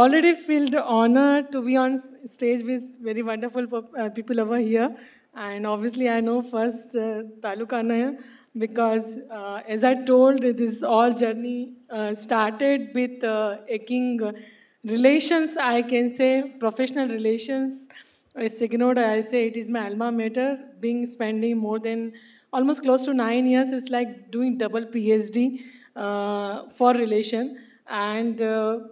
already feel the honor to be on stage with very wonderful people over here. And obviously, I know first Taluka Anaya because, as I told, this all journey started with aching relations, I can say, professional relations. It's ignored, I say it is my alma mater, being spending more than almost close to 9 years. It's like doing double PhD for relation. And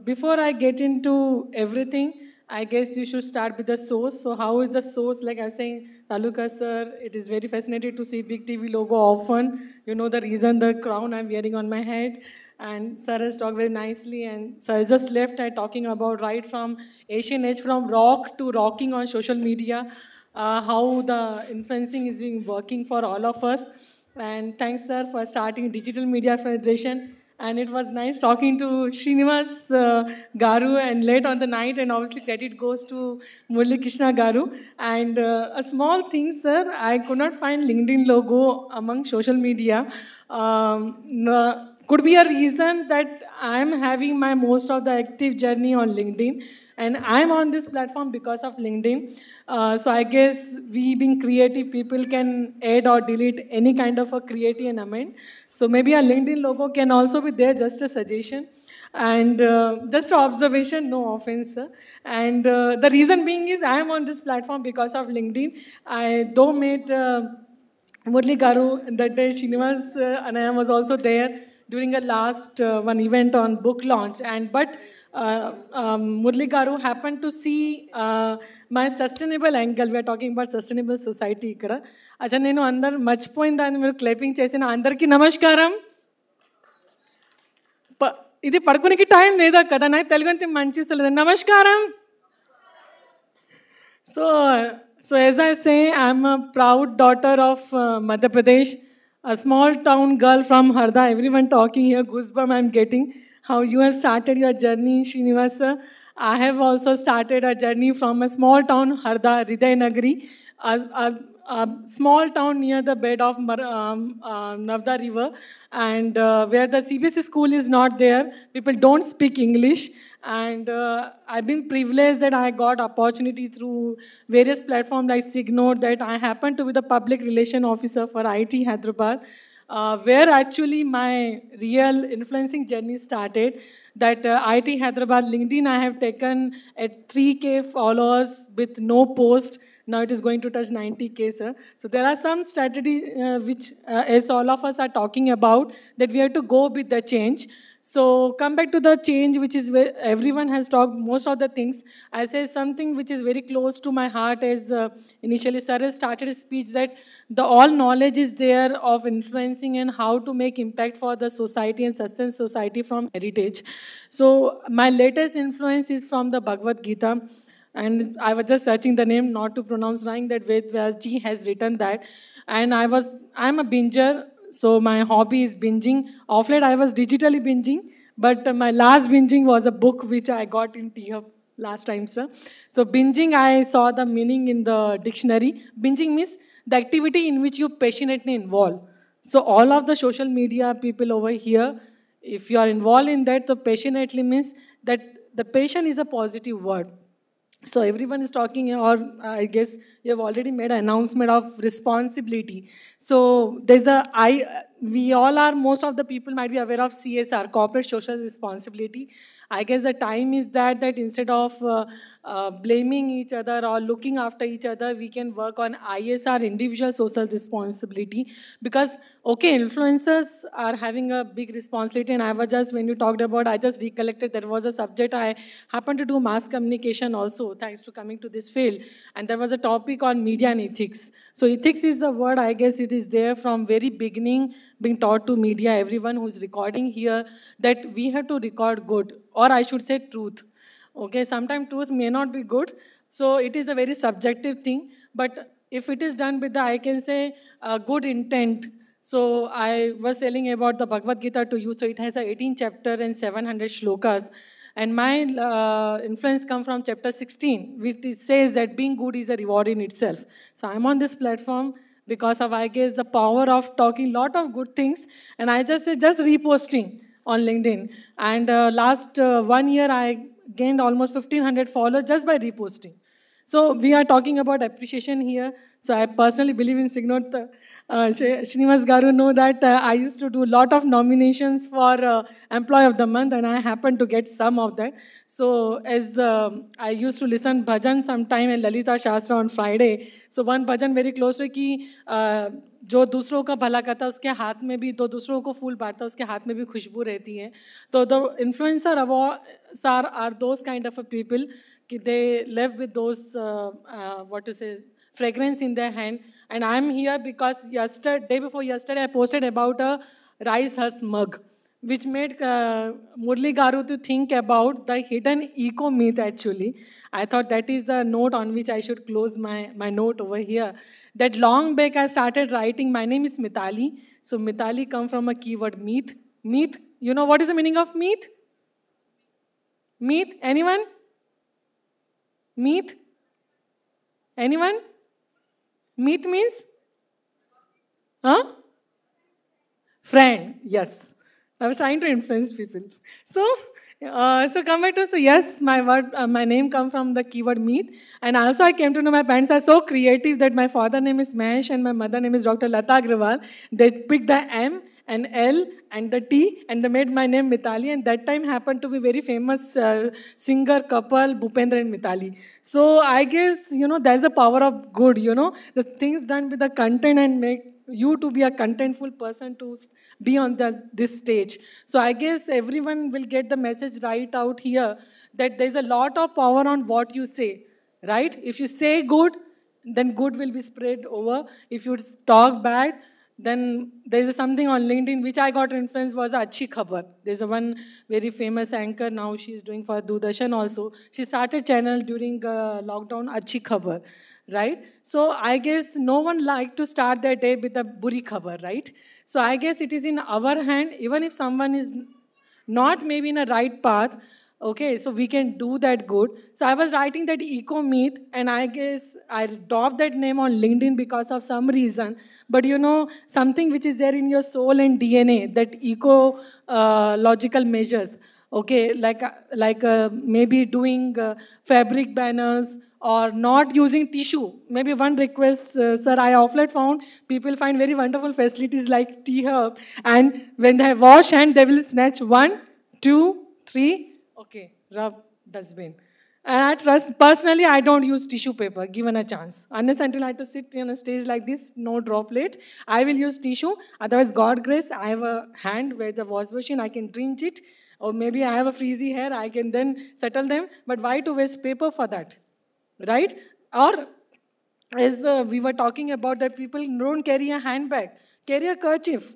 before I get into everything, I guess you should start with the source. So how is the source? Like I was saying, Taluka sir, it is very fascinating to see big TV logo often. You know the reason, the crown I'm wearing on my head. And sir has talked very nicely. And sir has just left I talking about right from Asian age, from rock to rocking on social media, how the influencing is being working for all of us. And thanks, sir, for starting Digital Media Federation. And it was nice talking to Srinivas Garu and late on the night. And obviously, credit goes to Murli Krishna Garu. And a small thing, sir, I could not find LinkedIn logo among social media. Could be a reason that I'm having my most of the active journey on LinkedIn. And I'm on this platform because of LinkedIn. So I guess we being creative people can add or delete any kind of a creative and amend. So maybe a LinkedIn logo can also be there, just a suggestion. And just an observation, no offense, sir. And the reason being is I am on this platform because of LinkedIn. I though made Murli Garu, that day Srinivas Anaya was also there during a last one event on book launch. And but Murli Garu happened to see my sustainable angle. We are talking about sustainable society ikkada. Acha nenu andar మర్చిపోయిన దాన్ని మీరు క్లైపింగ్ చేసిన అందరికీ నమస్కారం. ఇది పడుకునికి time లేదా కదా, నాకు తెలుగు అంతే మంచి వస్తలేదు. నమస్కారం. So as I say, I'm a proud daughter of Madhya Pradesh, a small town girl from Harda. Everyone talking here, goosebumps I'm getting. How you have started your journey, Srinivasa. I have also started a journey from a small town, Harda, Hriday Nagari, a small town near the bed of Narmada River, and where the CBSE school is not there. People don't speak English. And I've been privileged that I got opportunity through various platforms like Signode, that I happen to be the public relation officer for IT Hyderabad, where actually my real influencing journey started. That IT Hyderabad LinkedIn I have taken at 3K followers with no post. Now it is going to touch 90K, sir. So there are some strategies which, as all of us are talking about, that we have to go with the change. So come back to the change, which is where everyone has talked most of the things. I say something which is very close to my heart, as initially sir has started his speech, that the all knowledge is there of influencing and how to make impact for the society and sustain society from heritage. So my latest influence is from the Bhagavad Gita. And I was just searching the name, not to pronounce wrong, that Ved Vyas ji has written that. And I'm a binger. So my hobby is binging. Of late, I was digitally binging, but my last binging was a book which I got in T-Hub last time, sir. So binging, I saw the meaning in the dictionary. Binging means the activity in which you passionately involve. So all of the social media people over here, if you are involved in that, so passionately means that the passion is a positive word. So everyone is talking, or I guess you have already made an announcement of responsibility. So we all are, most of the people might be aware of CSR, corporate social responsibility. I guess the time is that instead of blaming each other or looking after each other, we can work on ISR, individual social responsibility. Because, okay, influencers are having a big responsibility. And I was just, when you talked about, I just recollected there was a subject. I happened to do mass communication also, thanks to coming to this field. And there was a topic on media and ethics. So ethics is the word, I guess it is there from very beginning, being taught to media, everyone who's recording here, that we have to record good, or I should say truth. Okay, sometimes truth may not be good, so it is a very subjective thing. But if it is done with the, I can say, good intent. So I was telling about the Bhagavad Gita to you. So it has a 18 chapter and 700 shlokas. And my influence come from chapter 16, which says that being good is a reward in itself. So I'm on this platform because of, I guess, the power of talking lot of good things. And I just reposting on LinkedIn. And last 1 year, gained almost 1,500 followers just by reposting. So we are talking about appreciation here. So I personally believe in Signot. Srinivas Garu know that I used to do a lot of nominations for Employee of the Month, and I happened to get some of that. So as I used to listen bhajan sometime in Lalita Shastra on Friday. So one bhajan very close to कि जो दूसरों का भला करता है उसके हाथ में भी, तो दूसरों को फूल बांटता है उसके हाथ में भी खुशबू रहती है. तो the influencer awards are those kind of people कि they live with those what to say fragrance in their hand. And I'm here because day before yesterday I posted about a rice husk mug, which made Murli Garu to think about the hidden eco myth. Actually, I thought that is the note on which I should close my note over here. That long back I started writing. My name is Mitali. So Mitali come from a keyword myth. Myth. You know what is the meaning of myth? Myth. Anyone? Meet? Anyone? Meet means? Huh? Friend, yes. I was trying to influence people. So come back to, so yes, my name comes from the keyword meet. And also I came to know my parents are so creative that my father name is Mahesh and my mother name is Dr. Lata Agrawal. They picked the M and L and the T and they made my name Mitali, and that time happened to be very famous singer couple Bhupendra and Mitali. So I guess, there's a power of good, the things done with the content and make you to be a contentful person to be on this stage. So I guess everyone will get the message right out here that there's a lot of power on what you say, right? If you say good, then good will be spread over. If you talk bad, then there's something on LinkedIn which I got influenced was Achhi Khabar. There's a one very famous anchor now, she's doing for Doordarshan also. She started channel during lockdown, Achhi Khabar, right? So I guess no one liked to start their day with a buri khabar, right? So I guess it is in our hand, even if someone is not maybe in a right path, okay, so we can do that good. So I was writing that eco myth, and I guess I adopted that name on LinkedIn because of some reason. But something which is there in your soul and DNA, that eco logical measures, okay, like maybe doing fabric banners or not using tissue. Maybe one request, sir, I offline found people find very wonderful facilities like tea herb, and when they wash hand, they will snatch 1, 2, 3. Okay, rub dustbin. And personally, I don't use tissue paper, given a chance. Unless until I have to sit on a stage like this, no droplet, I will use tissue. Otherwise, God grace, I have a hand where the wash machine, I can rinse it. Or maybe I have a frizzy hair, I can then settle them. But why to waste paper for that? Right? Or as we were talking about that people don't carry a handbag, carry a kerchief.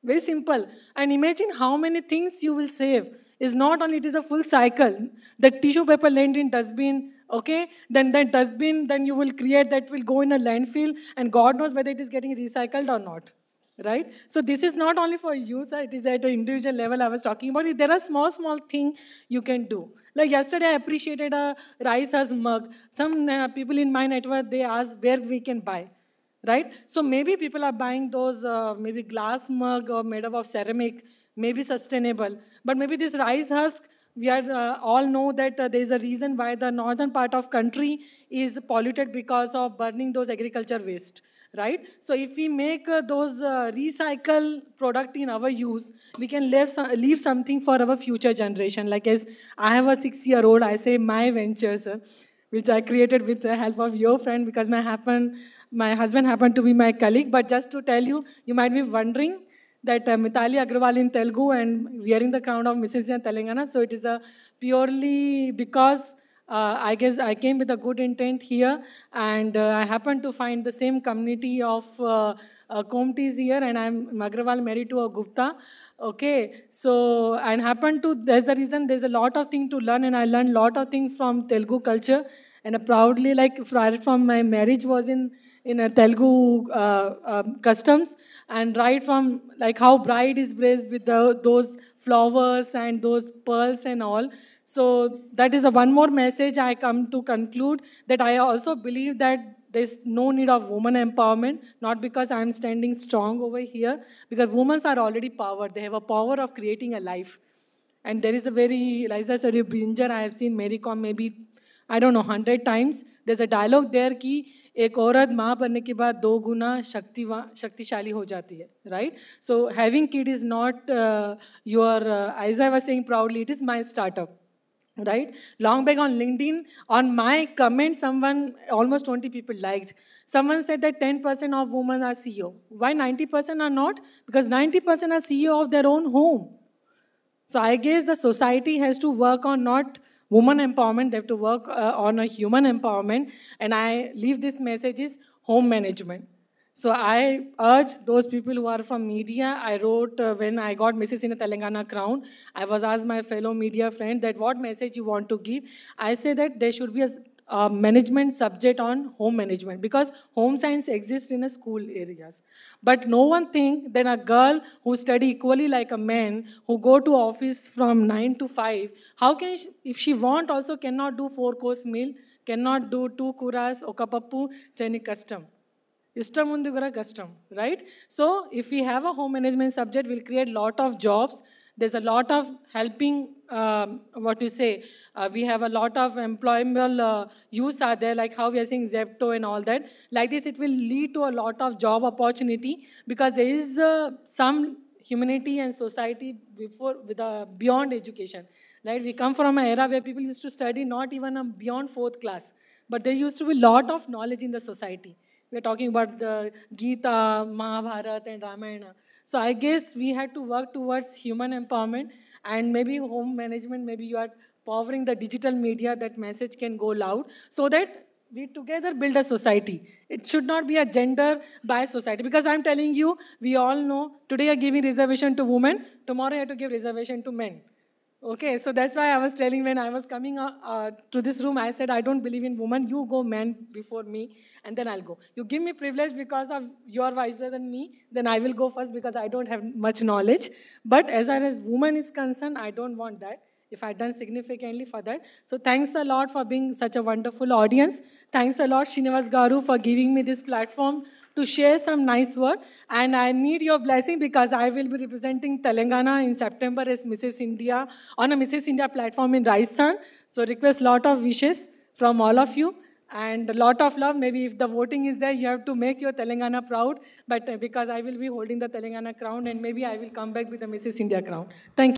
Very simple. And imagine how many things you will save. Is not only it is a full cycle. The tissue paper land in dustbin, okay? Then that dustbin, then you will create that will go in a landfill, and God knows whether it is getting recycled or not, right? So this is not only for you, sir, it is at an individual level I was talking about. There are small things you can do. Like yesterday, I appreciated a rice husk mug. Some people in my network, they asked where we can buy, right? So maybe people are buying those maybe glass mug or made up of ceramic, maybe sustainable. But maybe this rice husk, we are all know that there is a reason why the northern part of country is polluted because of burning those agriculture waste, right? So if we make those recycle product in our use, we can leave something for our future generation. Like as I have a 6-year-old, I say my ventures, which I created with the help of your friend because my husband happened to be my colleague. But just to tell you, you might be wondering, that Mitali Agrawal in Telugu and wearing the crown of Mrs. in Telangana. So it is a purely because I guess I came with a good intent here, and I happened to find the same community of Komtis here, and I'm Agrawal married to a Gupta. Okay, so and happened to, there's a reason, there's a lot of things to learn, and I learned a lot of things from Telugu culture, and I proudly, like right from my marriage was in a Telugu customs, and right from like how bride is blessed with those flowers and those pearls and all. So that is one more message I come to conclude, that I also believe that there's no need of woman empowerment, not because I'm standing strong over here, because women are already powered. They have a power of creating a life. And there is a very, as I said, Binger, I have seen Mary Kom maybe, I don't know, 100 times. There's a dialogue there कि एक औरत माँ बनने के बाद 2 गुना शक्तिशाली हो जाती है, right? So having kid is not as I was saying proudly, it is my startup. Right? Long back on LinkedIn, on my comment, someone, almost 20 people liked. Someone said that 10% of women are CEO. Why 90% are not? Because 90% are CEO of their own home. So I guess the society has to work on not woman empowerment, they have to work on a human empowerment. And I leave this message is home management. So I urge those people who are from media. I wrote when I got Mrs. in a Telangana crown, I was asked my fellow media friend that what message you want to give. I say that there should be a management subject on home management because home science exists in a school areas. But no one think that a girl who study equally like a man, who go to office from 9 to 5, how can she, if she want also cannot do 4-course meal, cannot do 2 kuras, okapappu, chani custom. Ishtam undi kura custom, right? So if we have a home management subject, we'll create lot of jobs. There's a lot of helping, we have a lot of employable use are there, like how we are seeing Zepto and all that. Like this, it will lead to a lot of job opportunity because there is some humanity and society beyond education. Right? We come from an era where people used to study not even beyond 4th class, but there used to be a lot of knowledge in the society. We're talking about the Gita, Mahabharata, and Ramayana. So I guess we had to work towards human empowerment and maybe home management. Maybe you are powering the digital media, that message can go loud so that we together build a society. It should not be a gender-biased society because I'm telling you, we all know today you're giving reservation to women, tomorrow you have to give reservation to men. Okay, so that's why I was telling when I was coming to this room, I said, I don't believe in women. You go man before me, and then I'll go. You give me privilege because of you are wiser than me, then I will go first because I don't have much knowledge. But as far as woman is concerned, I don't want that. If I've done significantly for that. So thanks a lot for being such a wonderful audience. Thanks a lot, Srinivas Garu, for giving me this platform to share some nice word. And I need your blessing because I will be representing Telangana in September as Mrs. India on a Mrs. India platform in Rajasthan. So request lot of wishes from all of you and a lot of love. Maybe if the voting is there, you have to make your Telangana proud. But because I will be holding the Telangana crown and maybe I will come back with the Mrs. India crown. Thank you.